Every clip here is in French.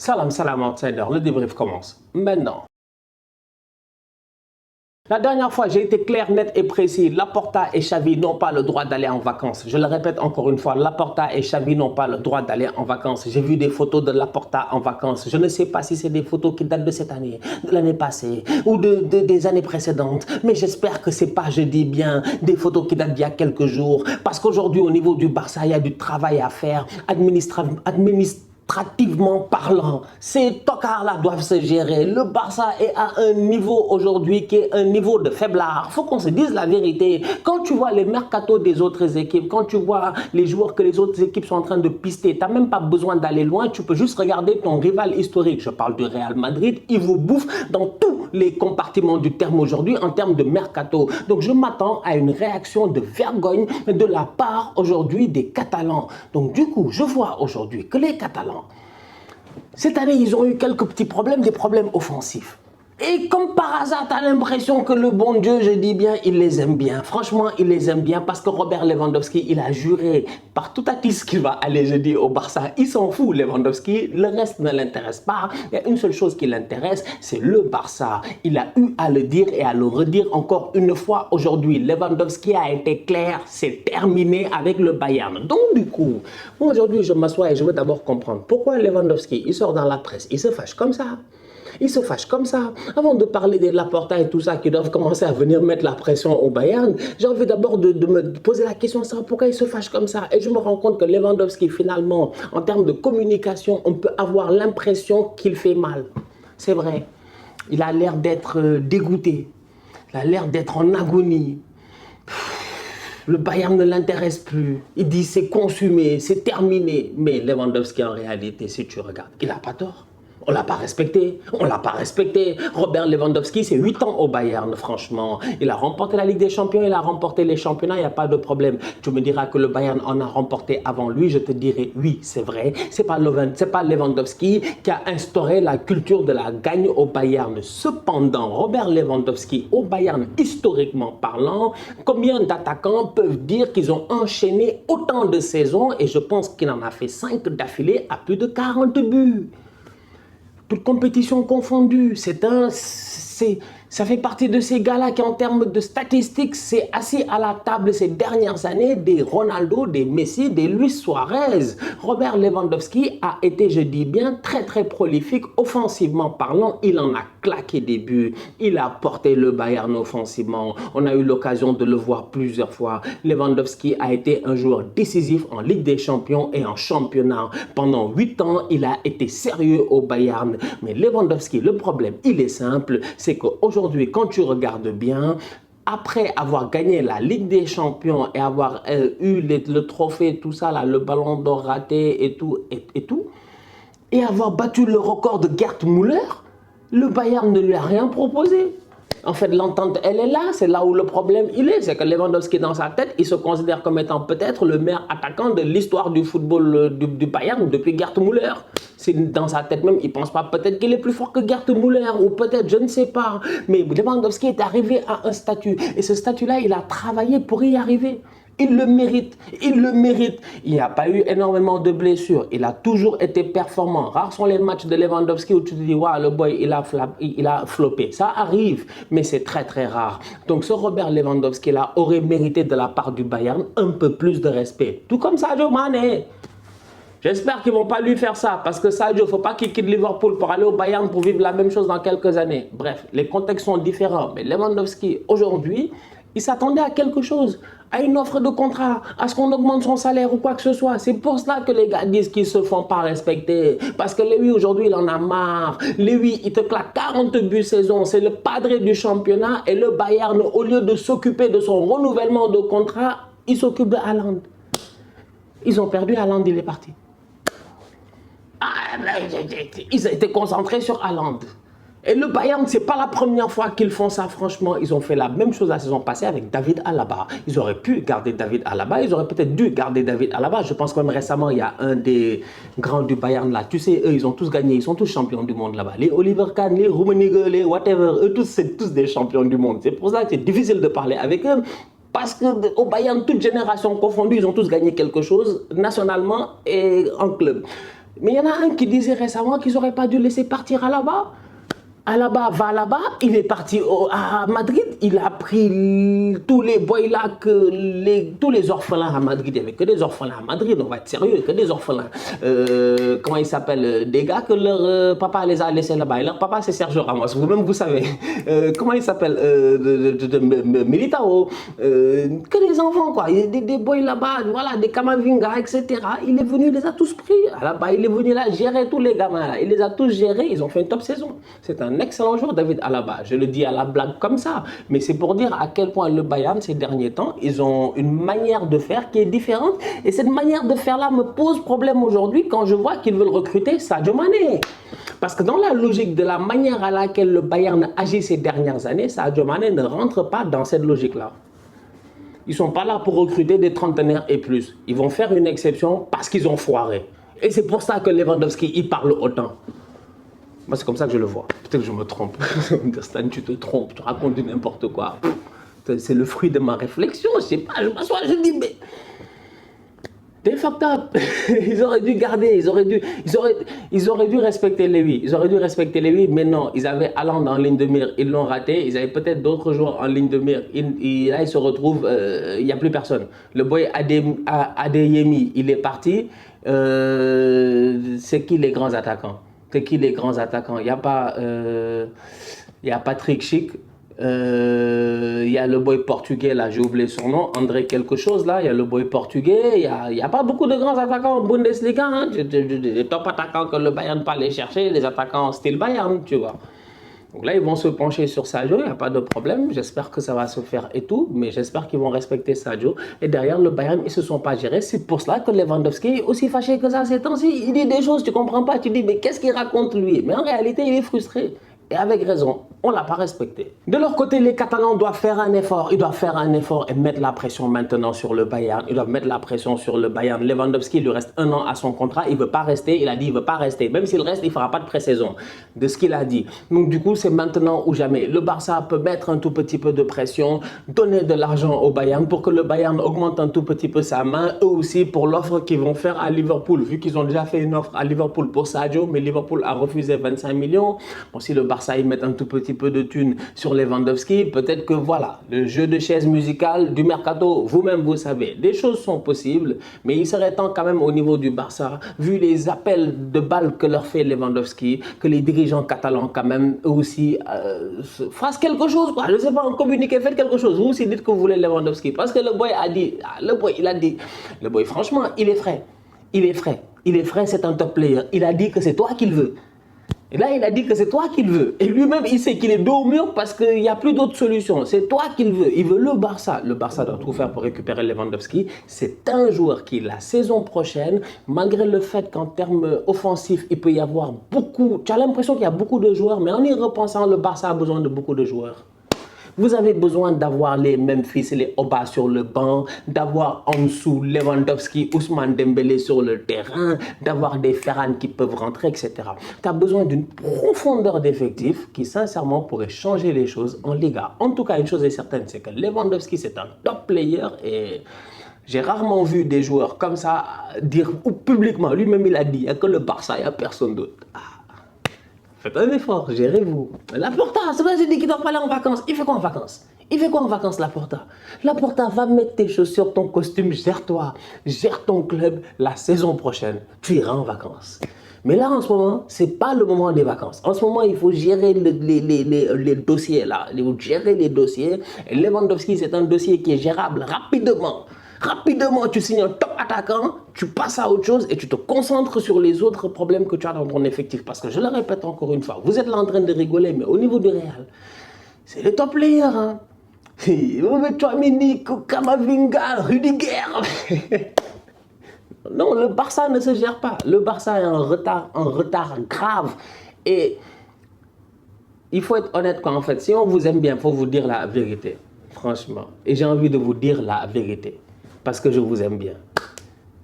Salam, salam, outsider. Le débrief commence maintenant. La dernière fois, j'ai été clair, net et précis. Laporta et Xavi n'ont pas le droit d'aller en vacances. Je le répète encore une fois, Laporta et Xavi n'ont pas le droit d'aller en vacances. J'ai vu des photos de Laporta en vacances. Je ne sais pas si c'est des photos qui datent de cette année, de l'année passée ou des années précédentes. Mais j'espère que ce n'est pas, je dis bien, des photos qui datent d'il y a quelques jours. Parce qu'aujourd'hui, au niveau du Barça, il y a du travail à faire administrativement parlant. Ces tocards-là doivent se gérer. Le Barça est à un niveau aujourd'hui qui est un niveau de faiblard. Il faut qu'on se dise la vérité. Quand tu vois les mercatos des autres équipes, quand tu vois les joueurs que les autres équipes sont en train de pister, tu n'as même pas besoin d'aller loin. Tu peux juste regarder ton rival historique. Je parle du Real Madrid. Il vous bouffe dans tous les compartiments du terme aujourd'hui en termes de mercato. Donc je m'attends à une réaction de vergogne de la part aujourd'hui des Catalans. Donc du coup, je vois aujourd'hui que les Catalans, cette année, ils ont eu quelques petits problèmes, des problèmes offensifs. Et comme par hasard, tu as l'impression que le bon Dieu, je dis bien, il les aime bien. Franchement, il les aime bien parce que Robert Lewandowski, il a juré par tout acquis qu'il va aller jeudi au Barça. Il s'en fout, Lewandowski. Le reste ne l'intéresse pas. Il y a une seule chose qui l'intéresse, c'est le Barça. Il a eu à le dire et à le redire encore une fois aujourd'hui. Lewandowski a été clair, c'est terminé avec le Bayern. Donc du coup, moi aujourd'hui, je m'assois et je veux d'abord comprendre pourquoi Lewandowski, il sort dans la presse, il se fâche comme ça. Ils se fâchent comme ça. Avant de parler de Laporta et tout ça qui doivent commencer à venir mettre la pression au Bayern, j'ai envie d'abord de me poser la question, ça, pourquoi ils se fâchent comme ça? Et je me rends compte que Lewandowski, finalement, en termes de communication, on peut avoir l'impression qu'il fait mal. C'est vrai. Il a l'air d'être dégoûté. Il a l'air d'être en agonie. Le Bayern ne l'intéresse plus. Il dit c'est consumé, c'est terminé. Mais Lewandowski, en réalité, si tu regardes, il n'a pas tort. On ne l'a pas respecté, on ne l'a pas respecté. Robert Lewandowski, c'est 8 ans au Bayern, franchement. Il a remporté la Ligue des Champions, il a remporté les championnats, il n'y a pas de problème. Tu me diras que le Bayern en a remporté avant lui, je te dirai oui, c'est vrai. Ce n'est pas Lewandowski qui a instauré la culture de la gagne au Bayern. Cependant, Robert Lewandowski au Bayern, historiquement parlant, combien d'attaquants peuvent dire qu'ils ont enchaîné autant de saisons et je pense qu'il en a fait 5 d'affilée à plus de 40 buts. Toute compétition confondue, ça fait partie de ces gars-là qui, en termes de statistiques, c'est assis à la table ces dernières années des Ronaldo, des Messi, des Luis Suarez. Robert Lewandowski a été, je dis bien, très très prolifique offensivement parlant. Il en a claqué des buts. Il a porté le Bayern offensivement. On a eu l'occasion de le voir plusieurs fois. Lewandowski a été un joueur décisif en Ligue des Champions et en championnat. Pendant 8 ans, il a été sérieux au Bayern. Mais Lewandowski, le problème, il est simple, c'est qu'aujourd'hui, quand tu regardes bien, après avoir gagné la Ligue des Champions et avoir eu le trophée, tout ça, là, le ballon d'or raté et tout, et avoir battu le record de Gerd Müller, le Bayern ne lui a rien proposé. En fait, l'entente, elle est là, c'est là où le problème il est. C'est que Lewandowski, dans sa tête, il se considère comme étant peut-être le meilleur attaquant de l'histoire du football du Bayern depuis Gerd Müller. Dans sa tête même, il ne pense pas peut-être qu'il est plus fort que Gerd Müller, ou peut-être, je ne sais pas. Mais Lewandowski est arrivé à un statut. Et ce statut-là, il a travaillé pour y arriver. Il le mérite, il le mérite. Il n'y a pas eu énormément de blessures. Il a toujours été performant. Rares sont les matchs de Lewandowski où tu te dis, waouh, le boy, il a floppé. Ça arrive, mais c'est très très rare. Donc ce Robert Lewandowski-là aurait mérité de la part du Bayern un peu plus de respect. Tout comme Sadio Mané. J'espère qu'ils ne vont pas lui faire ça, parce que Sadio, il ne faut pas qu'il quitte Liverpool pour aller au Bayern pour vivre la même chose dans quelques années. Bref, les contextes sont différents. Mais Lewandowski, aujourd'hui, il s'attendait à quelque chose, à une offre de contrat, à ce qu'on augmente son salaire ou quoi que ce soit. C'est pour cela que les gars disent qu'ils ne se font pas respecter. Parce que lui, aujourd'hui, il en a marre. Lui, il te claque 40 buts saison. C'est le padré du championnat. Et le Bayern, au lieu de s'occuper de son renouvellement de contrat, il s'occupe de Haaland. Ils ont perdu, Haaland, il est parti. Ils étaient concentrés sur Haaland. Et le Bayern, ce n'est pas la première fois qu'ils font ça, franchement. Ils ont fait la même chose la saison passée avec David Alaba. Ils auraient pu garder David Alaba, ils auraient peut-être dû garder David Alaba. Je pense que même récemment, il y a un des grands du Bayern là. Tu sais, eux, ils ont tous gagné, ils sont tous champions du monde là-bas. Les Oliver Kahn, les Rummenigge, les whatever, eux tous, c'est tous des champions du monde. C'est pour ça que c'est difficile de parler avec eux. Parce qu'au Bayern, toute génération confondue, ils ont tous gagné quelque chose, nationalement et en club. Mais il y en a un qui disait récemment qu'ils n'auraient pas dû laisser partir Alaba. Alaba va là-bas, il est parti à Madrid, il a pris tous les boys là, tous les orphelins à Madrid, il n'y avait que des orphelins à Madrid, on va être sérieux, que des orphelins. Comment ils s'appellent? Des gars que leur papa les a laissés là-bas, et leur papa c'est Sergio Ramos, vous-même vous savez. Comment ils s'appellent? Militao, que des enfants quoi, des boys là-bas, voilà, des Kamavinga, etc. Il est venu, il les a tous pris, là-bas, il est venu là gérer tous les gamins là, il les a tous gérés, ils ont fait une top saison. C'est un excellent joueur, David Alaba. Je le dis à la blague comme ça, mais c'est pour dire à quel point le Bayern, ces derniers temps, ils ont une manière de faire qui est différente. Et cette manière de faire-là me pose problème aujourd'hui quand je vois qu'ils veulent recruter Sadio Mané. Parce que dans la logique de la manière à laquelle le Bayern agit ces dernières années, Sadio Mané ne rentre pas dans cette logique-là. Ils ne sont pas là pour recruter des trentenaires et plus. Ils vont faire une exception parce qu'ils ont foiré. Et c'est pour ça que Lewandowski, il parle autant. Moi, c'est comme ça que je le vois. Peut-être que je me trompe. Stan, tu te trompes, tu racontes du n'importe quoi. C'est le fruit de ma réflexion. Je sais pas, je m'assois, je dis, mais. T'es fucked up. Ils auraient dû garder, ils auraient dû respecter Lévi. Ils auraient dû respecter Lévi, mais non. Ils avaient Haaland en ligne de mire, ils l'ont raté. Ils avaient peut-être d'autres joueurs en ligne de mire. Là, ils se retrouvent, il n'y a plus personne. Le boy Adeyemi, il est parti. C'est qui les grands attaquants? C'est qui les grands attaquants? Il y a Patrick Schick, il y a le boy portugais, là, j'ai oublié son nom, André quelque chose, là, il y a le boy portugais, il y a pas beaucoup de grands attaquants en Bundesliga, hein. Les top attaquants que le Bayern pas aller chercher, les attaquants style Bayern, tu vois. Donc là, ils vont se pencher sur Sadio, il n'y a pas de problème. J'espère que ça va se faire et tout, mais j'espère qu'ils vont respecter Sadio. Et derrière, le Bayern, ils ne se sont pas gérés. C'est pour cela que Lewandowski est aussi fâché que ça ces temps-ci. Il dit des choses, tu ne comprends pas. Tu dis, mais qu'est-ce qu'il raconte lui? Mais en réalité, il est frustré. Et avec raison, on ne l'a pas respecté. De leur côté, les Catalans doivent faire un effort. Ils doivent faire un effort et mettre la pression maintenant sur le Bayern. Ils doivent mettre la pression sur le Bayern. Lewandowski, il lui reste 1 an à son contrat. Il ne veut pas rester. Il a dit qu'il ne veut pas rester. Même s'il reste, il ne fera pas de pré-saison de ce qu'il a dit. Donc du coup, c'est maintenant ou jamais. Le Barça peut mettre un tout petit peu de pression, donner de l'argent au Bayern pour que le Bayern augmente un tout petit peu sa main. Eux aussi, pour l'offre qu'ils vont faire à Liverpool. Vu qu'ils ont déjà fait une offre à Liverpool pour Sadio, mais Liverpool a refusé 25 millions. Bon, si le Barça y met un tout petit peu de thunes sur Lewandowski, peut-être que voilà, le jeu de chaise musicale du mercato, vous-même vous savez, des choses sont possibles, mais il serait temps quand même au niveau du Barça, vu les appels de balles que leur fait Lewandowski, que les dirigeants catalans quand même, eux aussi, fassent quelque chose, quoi. Je ne sais pas, en communiqué, faites quelque chose. Vous aussi dites que vous voulez Lewandowski, parce que le boy a dit, le boy franchement, il est frais, c'est un top player, il a dit que c'est toi qu'il veut. Et là, il a dit que c'est toi qu'il veut. Et lui-même, il sait qu'il est dos au mur parce qu'il n'y a plus d'autre solution. C'est toi qu'il veut. Il veut le Barça. Le Barça doit tout faire pour récupérer Lewandowski. C'est un joueur qui, la saison prochaine, malgré le fait qu'en termes offensifs, il peut y avoir beaucoup... Tu as l'impression qu'il y a beaucoup de joueurs, mais en y repensant, le Barça a besoin de beaucoup de joueurs. Vous avez besoin d'avoir les Memphis et les Oba sur le banc, d'avoir en dessous Lewandowski, Ousmane Dembélé sur le terrain, d'avoir des Ferran qui peuvent rentrer, etc. Tu as besoin d'une profondeur d'effectifs qui, sincèrement, pourrait changer les choses en Liga. En tout cas, une chose est certaine, c'est que Lewandowski, c'est un top player et... J'ai rarement vu des joueurs comme ça dire publiquement, lui-même il a dit, il n'y a que le Barça, il n'y a personne d'autre. Faites un effort, gérez-vous. Laporta, c'est vrai, j'ai dit qu'il ne doit pas aller en vacances. Il fait quoi en vacances? Laporta? Laporta, va mettre tes chaussures, ton costume, gère-toi. Gère ton club. La saison prochaine, tu iras en vacances. Mais là, en ce moment, ce n'est pas le moment des vacances. En ce moment, il faut gérer les dossiers là. Il faut gérer les dossiers. Et Lewandowski, c'est un dossier qui est gérable rapidement. Rapidement, tu signes un top attaquant, tu passes à autre chose et tu te concentres sur les autres problèmes que tu as dans ton effectif. Parce que je le répète encore une fois, vous êtes là en train de rigoler, mais au niveau du Real, c'est les top players. Hein. Chouamini, Kamavinga, Rudiger. Non, le Barça ne se gère pas. Le Barça est en retard grave. Et il faut être honnête quoi, en fait. Si on vous aime bien, il faut vous dire la vérité. Franchement. Et j'ai envie de vous dire la vérité. Parce que je vous aime bien.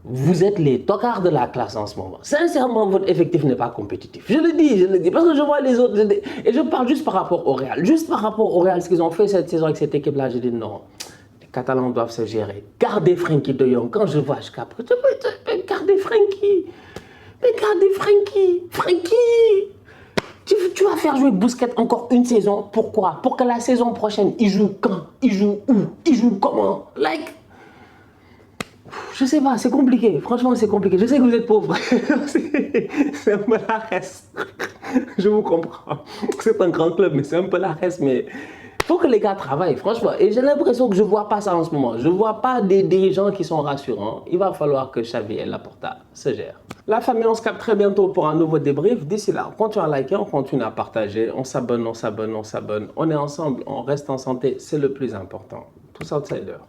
Vous êtes les tocards de la classe en ce moment. Sincèrement, votre effectif n'est pas compétitif. Je le dis, parce que je vois les autres. Et je parle juste par rapport au Real. Juste par rapport au Real, ce qu'ils ont fait cette saison avec cette équipe-là, je dis non. Les Catalans doivent se gérer. Gardez Frenkie de Jong. Quand je vois, je capte. Gardez Frenkie. Mais gardez Frenkie. Frenkie. Tu vas faire jouer Busquets encore une saison. Pourquoi? Pour que la saison prochaine, il joue quand? Il joue où? Il joue comment? Like, je sais pas, c'est compliqué. Franchement, c'est compliqué. Je sais que vous êtes pauvres. C'est un peu la reste. Je vous comprends. C'est un grand club, mais c'est un peu la reste. Mais il faut que les gars travaillent, franchement. Et j'ai l'impression que je ne vois pas ça en ce moment. Je ne vois pas des dirigeants qui sont rassurants. Il va falloir que Xavi et Laporta se gèrent. La famille, on se capte très bientôt pour un nouveau débrief. D'ici là, on continue à liker, on continue à partager. On s'abonne, on s'abonne, on s'abonne. On est ensemble, on reste en santé. C'est le plus important. Tous outsiders.